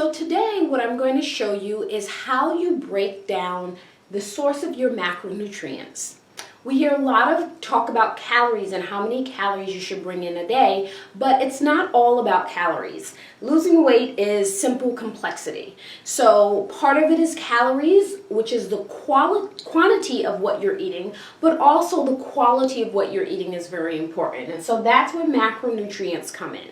So today what I'm going to show you is how you break down the source of your macronutrients. We hear a lot of talk about calories and how many calories you should bring in a day, but it's not all about calories. Losing weight is simple complexity. So part of it is calories, which is the quantity of what you're eating, but also the quality of what you're eating is very important. And so that's where macronutrients come in.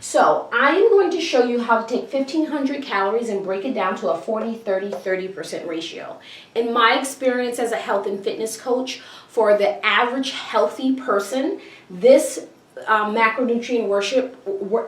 So I am going to show you how to take 1,500 calories and break it down to a 40-30-30% ratio. In my experience as a health and fitness coach, for the average healthy person, this macronutrient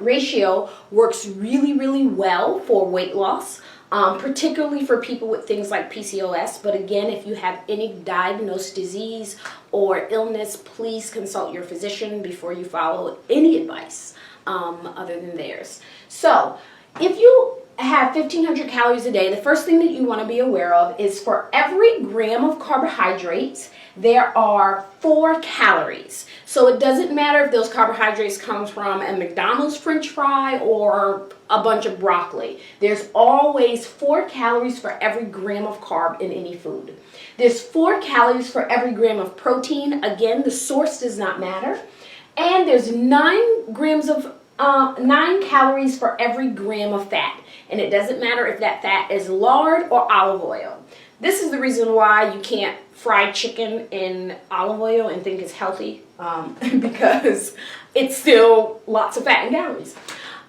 ratio works really well for weight loss, particularly for people with things like PCOS. But again, if you have any diagnosed disease or illness, please consult your physician before you follow any advice other than theirs. So if you have 1,500 calories a day, the first thing that you want to be aware of is for every gram of carbohydrates, there are 4 calories. So it doesn't matter if those carbohydrates come from a McDonald's French fry or a bunch of broccoli. There's always 4 calories for every gram of carb in any food. There's 4 calories for every gram of protein. Again, the source does not matter. And there's 9 calories for every gram of fat. And it doesn't matter if that fat is lard or olive oil. This is the reason why you can't fry chicken in olive oil and think it's healthy, because it's still lots of fat and calories.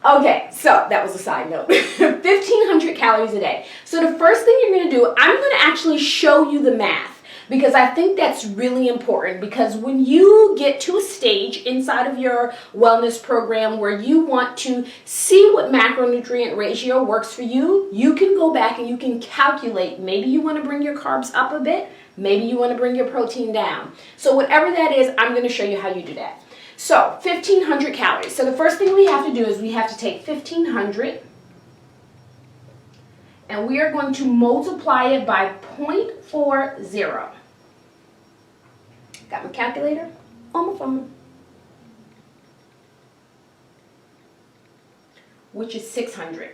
Okay, so that was a side note. 1,500 calories a day. So the first thing you're going to do, I'm going to actually show you the math, because I think that's really important, because when you get to a stage inside of your wellness program where you want to see what macronutrient ratio works for you, you can go back and you can calculate. Maybe you want to bring your carbs up a bit, maybe you want to bring your protein down. So whatever that is, I'm going to show you how you do that. So 1,500 calories. So the first thing we have to do is we have to take 1,500 and we are going to multiply it by 0.40. Got my calculator on my phone, which is 600.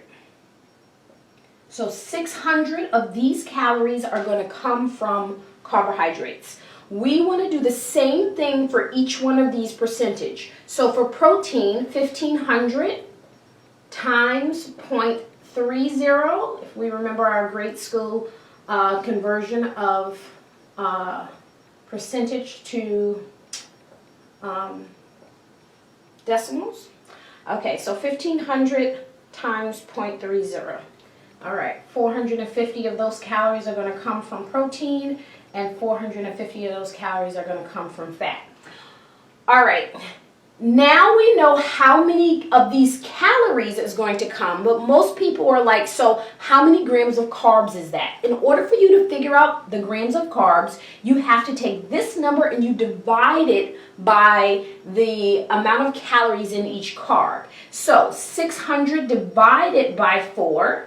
So 600 of these calories are going to come from carbohydrates. We want to do the same thing for each one of these percentage. So for protein, 1,500 times 0.30, if we remember our grade school conversion of percentage to decimals. Okay, so 1,500 times 0.30. All right, 450 of those calories are going to come from protein, and 450 of those calories are going to come from fat. All right. Now we know how many of these calories is going to come, but most people are like, so how many grams of carbs is that? In order for you to figure out the grams of carbs, you have to take this number and you divide it by the amount of calories in each carb. So 600 divided by 4,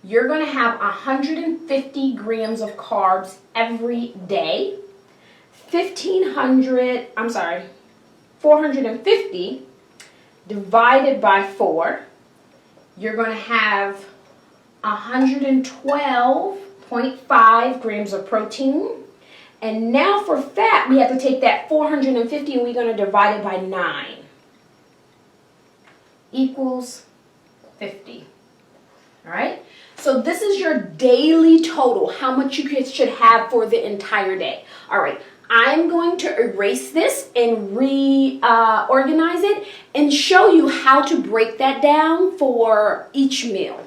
you're going to have 150 grams of carbs every day. 450 divided by 4, you're going to have 112.5 grams of protein. And now for fat, we have to take that 450 and we're going to divide it by 9. Equals 50. All right? So this is your daily total, how much you should have for the entire day. All right. I'm going to erase this and reorganize it and show you how to break that down for each meal.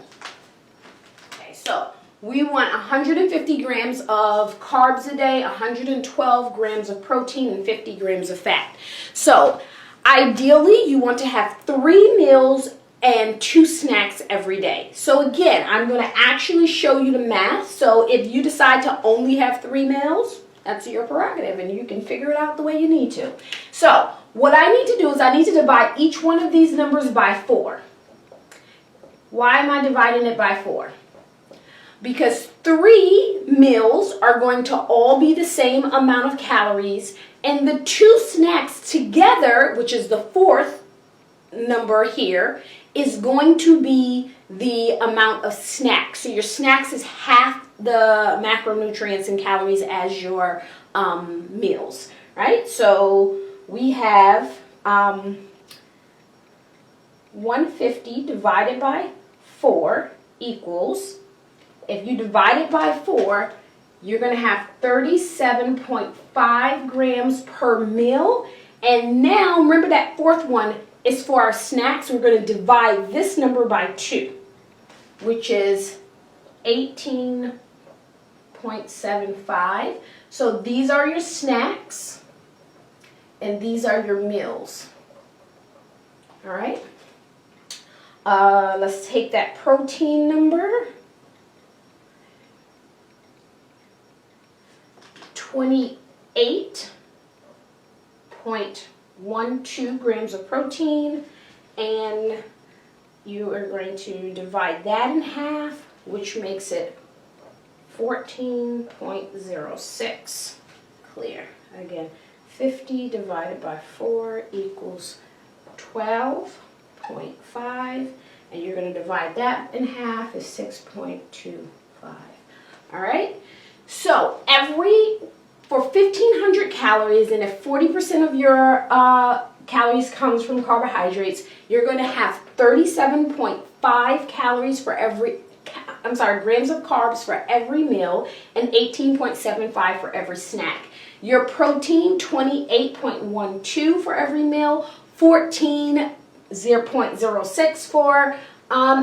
Okay, so we want 150 grams of carbs a day, 112 grams of protein, and 50 grams of fat. So ideally, you want to have 3 meals and 2 snacks every day. So again, I'm going to actually show you the math. So if you decide to only have 3 meals, that's your prerogative, and you can figure it out the way you need to. So what I need to do is I need to divide each one of these numbers by 4. Why am I dividing it by 4? Because 3 meals are going to all be the same amount of calories, and the 2 snacks together, which is the 4th number here is going to be the amount of snacks. So your snacks is half the macronutrients and calories as your meals, right? So we have 150 divided by 4 equals, if you divide it by 4, you're going to have 37.5 grams per meal. And now, remember that fourth one is for our snacks. We're going to divide this number by 2, which is 18.75. So these are your snacks, and these are your meals. All right. Let's take that protein number. 28.12 grams of protein, and you are going to divide that in half, which makes it 14.06. Clear. Again, 50 divided by 4 equals 12.5, and you're going to divide that in half is 6.25. All right. So for 1,500 calories, and if 40% of your calories comes from carbohydrates, you're going to have 37.5 calories for grams of carbs for every meal, and 18.75 for every snack. Your protein, 28.12 for every meal, 0.06 for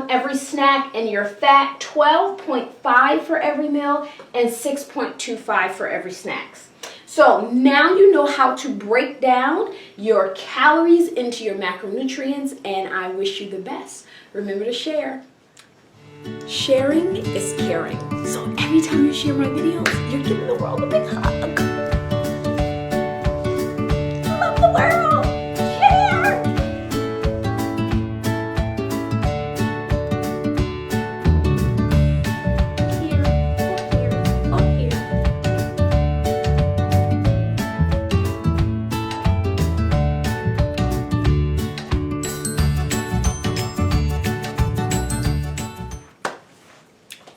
every snack, and your fat, 12.5 for every meal and 6.25 for every snack. So now you know how to break down your calories into your macronutrients, and I wish you the best. Remember to share. Sharing is caring. So every time you share my videos, you're giving the world a big hug. Love the world. Share.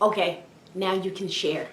Okay, now you can share.